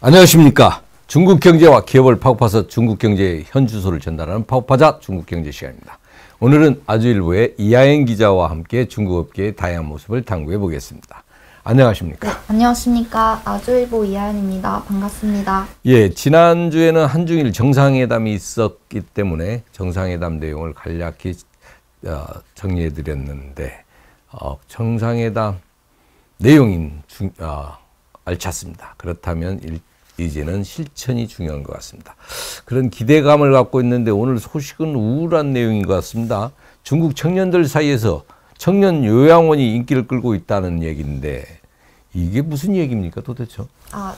안녕하십니까. 중국 경제와 기업을 파고파서 중국 경제의 현주소를 전달하는 파고파자 중국 경제 시간입니다. 오늘은 아주일보의 이하연 기자와 함께 중국 업계의 다양한 모습을 탐구해 보겠습니다. 안녕하십니까. 네, 안녕하십니까. 아주일보 이하연입니다. 반갑습니다. 예, 지난주에는 한중일 정상회담이 있었기 때문에 정상회담 내용을 간략히 정리해 드렸는데 정상회담 내용이 알찼습니다. 그렇다면 이제는 실천이 중요한 것 같습니다. 그런 기대감을 갖고 있는데 오늘 소식은 우울한 내용인 것 같습니다. 중국 청년들 사이에서 청년 요양원이 인기를 끌고 있다는 얘기인데 이게 무슨 얘기입니까 도대체?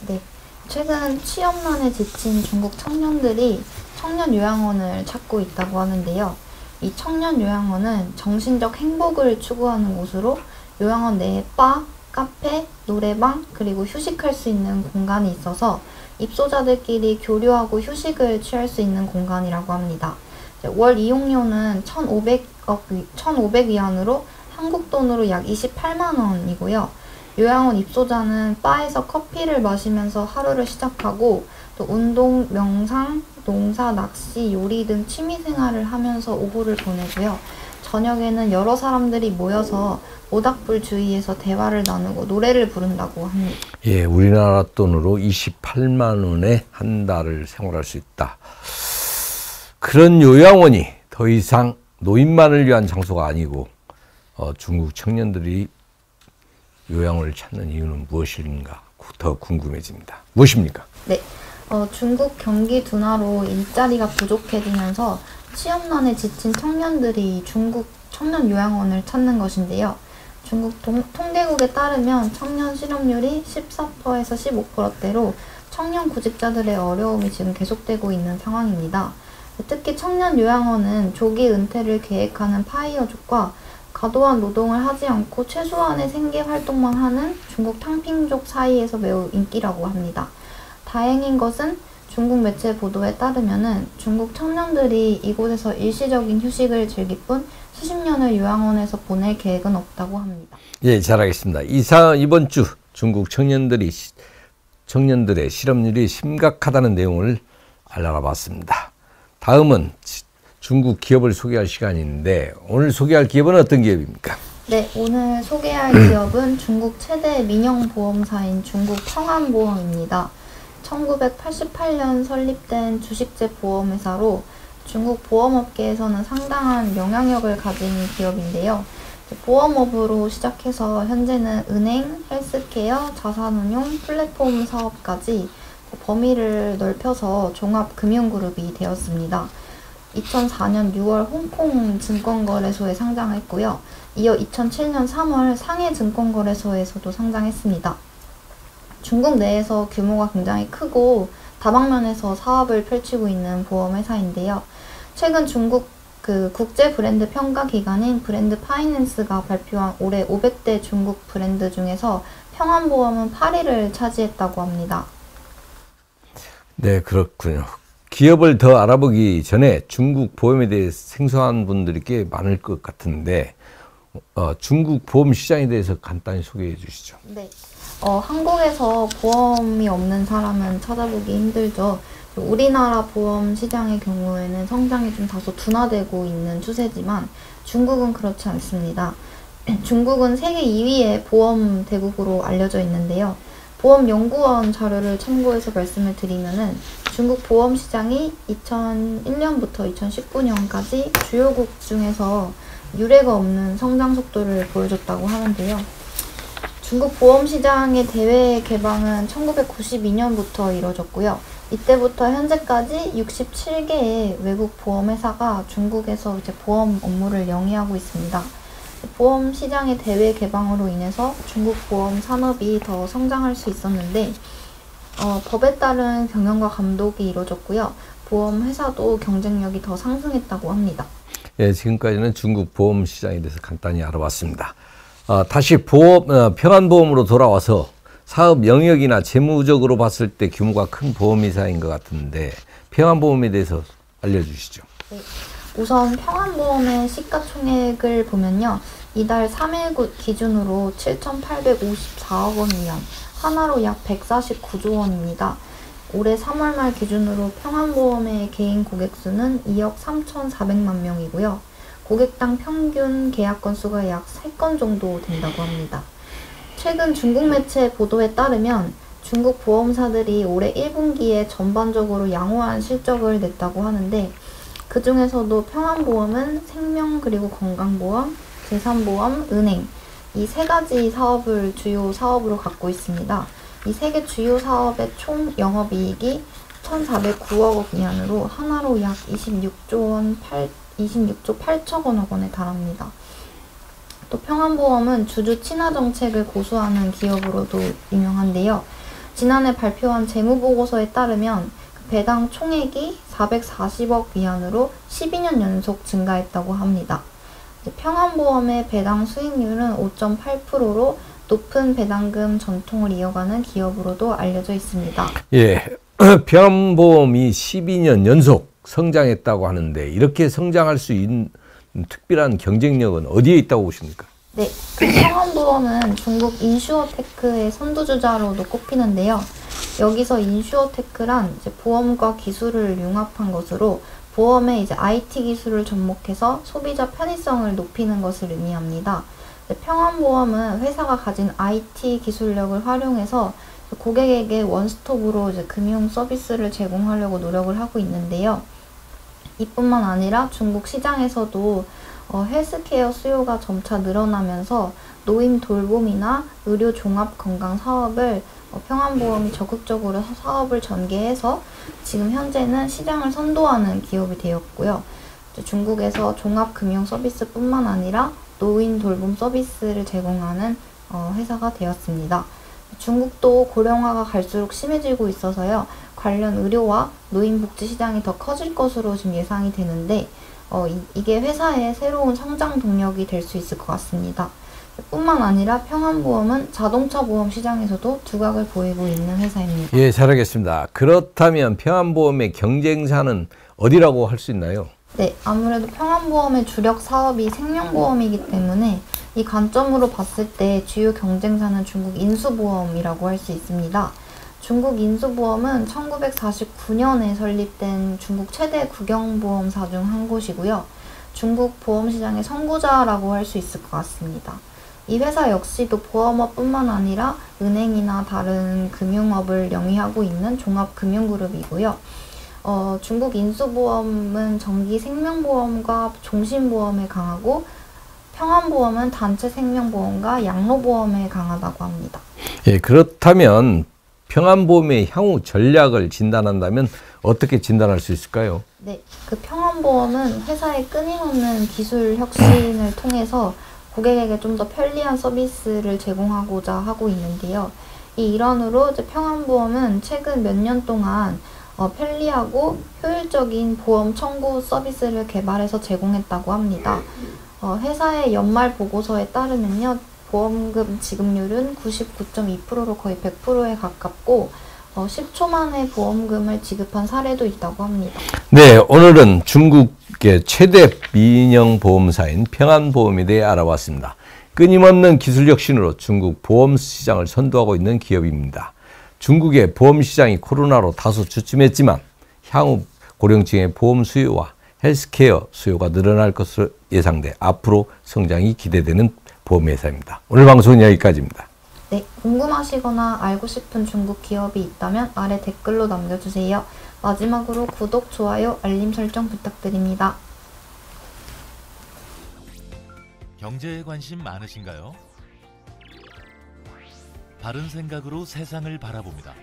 네. 최근 취업난에 지친 중국 청년들이 청년 요양원을 찾고 있다고 하는데요. 이 청년 요양원은 정신적 행복을 추구하는 곳으로 요양원 내에 바, 카페, 노래방, 그리고 휴식할 수 있는 공간이 있어서 입소자들끼리 교류하고 휴식을 취할 수 있는 공간이라고 합니다. 월 이용료는 1,500위안으로 한국 돈으로 약 28만 원이고요. 요양원 입소자는 바에서 커피를 마시면서 하루를 시작하고 또 운동, 명상, 농사, 낚시, 요리 등 취미생활을 하면서 오후를 보내고요. 저녁에는 여러 사람들이 모여서 모닥불 주위에서 대화를 나누고 노래를 부른다고 합니다. 예, 우리나라 돈으로 28만 원에 한 달을 생활할 수 있다. 그런 요양원이 더 이상 노인만을 위한 장소가 아니고 중국 청년들이 요양원을 찾는 이유는 무엇인가 더 궁금해집니다. 무엇입니까? 네, 중국 경기 둔화로 일자리가 부족해지면서 취업난에 지친 청년들이 중국 청년 요양원을 찾는 것인데요. 중국 통계국에 따르면 청년 실업률이 14%에서 15%대로 청년 구직자들의 어려움이 지금 계속되고 있는 상황입니다. 특히 청년 요양원은 조기 은퇴를 계획하는 파이어족과 과도한 노동을 하지 않고 최소한의 생계 활동만 하는 중국 탕핑족 사이에서 매우 인기라고 합니다. 다행인 것은 중국 매체 보도에 따르면은 중국 청년들이 이곳에서 일시적인 휴식을 즐길 뿐 수십 년을 요양원에서 보낼 계획은 없다고 합니다. 예, 잘하겠습니다. 이번 주 중국 청년들의 실업률이 심각하다는 내용을 알아봤습니다. 다음은 중국 기업을 소개할 시간인데 오늘 소개할 기업은 어떤 기업입니까? 네, 오늘 소개할 기업은 중국 최대 민영보험사인 중국 평안보험입니다. 1988년 설립된 주식제 보험회사로 중국 보험업계에서는 상당한 영향력을 가진 기업인데요. 보험업으로 시작해서 현재는 은행, 헬스케어, 자산운용, 플랫폼 사업까지 범위를 넓혀서 종합금융그룹이 되었습니다. 2004년 6월 홍콩 증권거래소에 상장했고요. 이어 2007년 3월 상해 증권거래소에서도 상장했습니다. 중국 내에서 규모가 굉장히 크고 다방면에서 사업을 펼치고 있는 보험회사인데요. 최근 중국 국제 브랜드 평가 기관인 브랜드 파이낸스가 발표한 올해 500대 중국 브랜드 중에서 평안보험은 8위를 차지했다고 합니다. 네, 그렇군요. 기업을 더 알아보기 전에 중국 보험에 대해 생소한 분들이 꽤 많을 것 같은데 중국 보험 시장에 대해서 간단히 소개해 주시죠. 네. 한국에서 보험이 없는 사람은 찾아보기 힘들죠. 우리나라 보험 시장의 경우에는 성장이 좀 다소 둔화되고 있는 추세지만 중국은 그렇지 않습니다. 중국은 세계 2위의 보험 대국으로 알려져 있는데요. 보험연구원 자료를 참고해서 말씀을 드리면은 중국 보험 시장이 2001년부터 2019년까지 주요국 중에서 유례가 없는 성장 속도를 보여줬다고 하는데요. 중국 보험 시장의 대외 개방은 1992년부터 이뤄졌고요. 이때부터 현재까지 67개의 외국 보험회사가 중국에서 보험 업무를 영위하고 있습니다. 보험 시장의 대외 개방으로 인해서 중국 보험 산업이 더 성장할 수 있었는데 법에 따른 경영과 감독이 이루어졌고요. 보험 회사도 경쟁력이 더 상승했다고 합니다. 예, 지금까지는 중국 보험 시장에 대해서 간단히 알아봤습니다. 다시 평안보험으로 돌아와서 사업 영역이나 재무적으로 봤을 때 규모가 큰 보험회사인 것 같은데 평안보험에 대해서 알려주시죠. 네. 우선 평안보험의 시가총액을 보면요. 이달 3일 기준으로 7,854억 원이면 하나로 약 149조 원입니다. 올해 3월 말 기준으로 평안보험의 개인 고객 수는 2억 3,400만 명이고요. 고객당 평균 계약 건수가 약 3건 정도 된다고 합니다. 최근 중국 매체 보도에 따르면 중국 보험사들이 올해 1분기에 전반적으로 양호한 실적을 냈다고 하는데, 그 중에서도 평안보험은 생명 그리고 건강보험, 재산보험, 은행 이 세 가지 사업을 주요 사업으로 갖고 있습니다. 이 세 개 주요 사업의 총 영업이익이 1,409억 원 위안으로 하나로 약 26조 8천억 원에 달합니다. 또 평안보험은 주주 친화 정책을 고수하는 기업으로도 유명한데요. 지난해 발표한 재무보고서에 따르면 배당 총액이 440억 위안으로 12년 연속 증가했다고 합니다. 평안보험의 배당 수익률은 5.8%로 높은 배당금 전통을 이어가는 기업으로도 알려져 있습니다. 예, 평안보험이 12년 연속 성장했다고 하는데 이렇게 성장할 수 있는 특별한 경쟁력은 어디에 있다고 보십니까? 네, 평안보험은 중국 인슈어테크의 선두주자로도 꼽히는데요. 여기서 인슈어테크란 이제 보험과 기술을 융합한 것으로 보험의 이제 IT 기술을 접목해서 소비자 편의성을 높이는 것을 의미합니다. 평안보험은 회사가 가진 IT 기술력을 활용해서 고객에게 원스톱으로 이제 금융 서비스를 제공하려고 노력을 하고 있는데요. 이뿐만 아니라 중국 시장에서도 헬스케어 수요가 점차 늘어나면서 노인 돌봄이나 의료 종합 건강 사업을 평안보험이 적극적으로 사업을 전개해서 지금 현재는 시장을 선도하는 기업이 되었고요. 중국에서 종합 금융 서비스뿐만 아니라 노인 돌봄 서비스를 제공하는 회사가 되었습니다. 중국도 고령화가 갈수록 심해지고 있어서요. 관련 의료와 노인복지 시장이 더 커질 것으로 지금 예상이 되는데 이게 회사의 새로운 성장 동력이 될 수 있을 것 같습니다. 뿐만 아니라 평안보험은 자동차 보험 시장에서도 두각을 보이고 있는 회사입니다. 예, 잘 알겠습니다. 그렇다면 평안보험의 경쟁사는 어디라고 할 수 있나요? 네, 아무래도 평안보험의 주력 사업이 생명보험이기 때문에 이 관점으로 봤을 때 주요 경쟁사는 중국 인수보험이라고 할 수 있습니다. 중국 인수보험은 1949년에 설립된 중국 최대 국영보험사 중 한 곳이고요. 중국 보험시장의 선구자라고 할 수 있을 것 같습니다. 이 회사 역시도 보험업뿐만 아니라 은행이나 다른 금융업을 영위하고 있는 종합금융그룹이고요. 중국 인수보험은 정기 생명보험과 종신보험에 강하고 평안보험은 단체 생명보험과 양로보험에 강하다고 합니다. 예, 그렇다면 평안보험의 향후 전략을 진단한다면 어떻게 진단할 수 있을까요? 네, 그 평안보험은 회사의 끊임없는 기술 혁신을 통해서 고객에게 좀 더 편리한 서비스를 제공하고자 하고 있는데요. 이 일환으로 이제 평안보험은 최근 몇 년 동안 편리하고 효율적인 보험 청구 서비스를 개발해서 제공했다고 합니다. 회사의 연말 보고서에 따르면요, 보험금 지급률은 99.2%로 거의 100%에 가깝고 10초 만에 보험금을 지급한 사례도 있다고 합니다. 네, 오늘은 중국의 최대 민영 보험사인 평안보험에 대해 알아봤습니다. 끊임없는 기술 혁신으로 중국 보험 시장을 선도하고 있는 기업입니다. 중국의 보험 시장이 코로나로 다소 주춤했지만 향후 고령층의 보험 수요와 헬스케어 수요가 늘어날 것으로 예상돼 앞으로 성장이 기대되는 보험회사입니다. 오늘 방송은 여기까지입니다. 네, 궁금하시거나 알고 싶은 중국 기업이 있다면 아래 댓글로 남겨주세요. 마지막으로 구독, 좋아요, 알림 설정 부탁드립니다. 경제에 관심 많으신가요? 바른 생각으로 세상을 바라봅니다.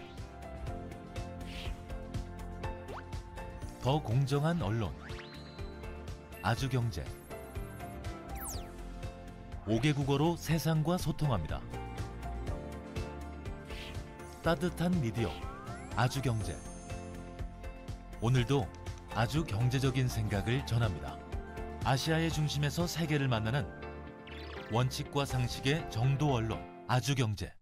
더 공정한 언론, 아주경제. 5개 국어로 세상과 소통합니다. 따뜻한 미디어, 아주경제. 오늘도 아주 경제적인 생각을 전합니다. 아시아의 중심에서 세계를 만나는 원칙과 상식의 정도 언론, 아주경제.